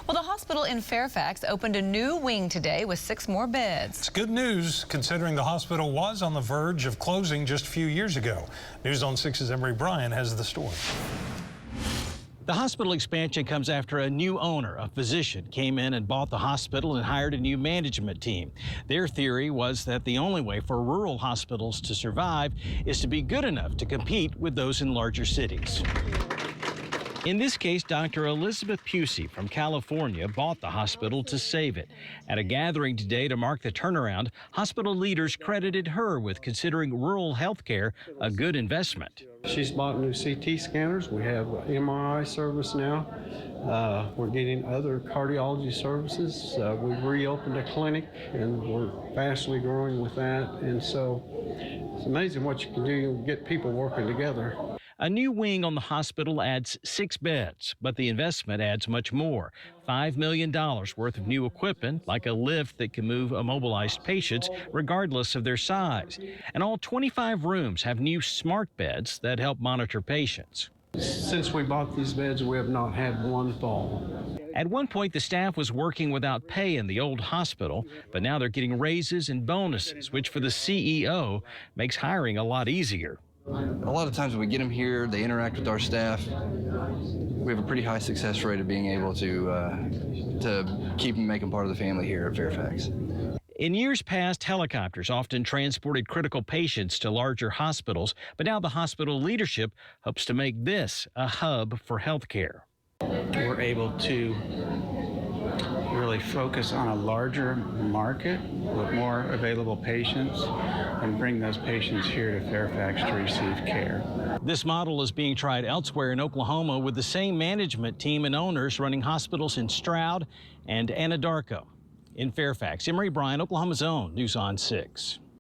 Well, the hospital in Fairfax opened a new wing today with 6 more beds. It's good news considering the hospital was on the verge of closing just a few years ago. News on 6's Emery Bryan has the story. The hospital expansion comes after a new owner, a physician, came in and bought the hospital and hired a new management team. Their theory was that the only way for rural hospitals to survive is to be good enough to compete with those in larger cities. In this case, Dr. Elizabeth Pusey from California bought the hospital to save it. At a gathering today to mark the turnaround, hospital leaders credited her with considering rural health care a good investment. She's bought new CT scanners. We have MRI service now. We're getting other cardiology services. We reopened a clinic and we're vastly growing with that. And so it's amazing what you can do. You get people working together. A new wing on the hospital adds 6 beds, but the investment adds much more. $5 million worth of new equipment, like a lift that can move immobilized patients regardless of their size. And all 25 rooms have new smart beds that help monitor patients. Since we bought these beds, we have not had one fall. At one point, the staff was working without pay in the old hospital, but now they're getting raises and bonuses, which for the CEO makes hiring a lot easier. A lot of times when we get them here, they interact with our staff. We have a pretty high success rate of being able to keep them making part of the family here at Fairfax. In years past, helicopters often transported critical patients to larger hospitals, but now the hospital leadership hopes to make this a hub for health care. We're able to really focus on a larger market with more available patients and bring those patients here to Fairfax to receive care. This model is being tried elsewhere in Oklahoma with the same management team and owners running hospitals in Stroud and Anadarko. In Fairfax, Emery Bryan, Oklahoma's own News on 6.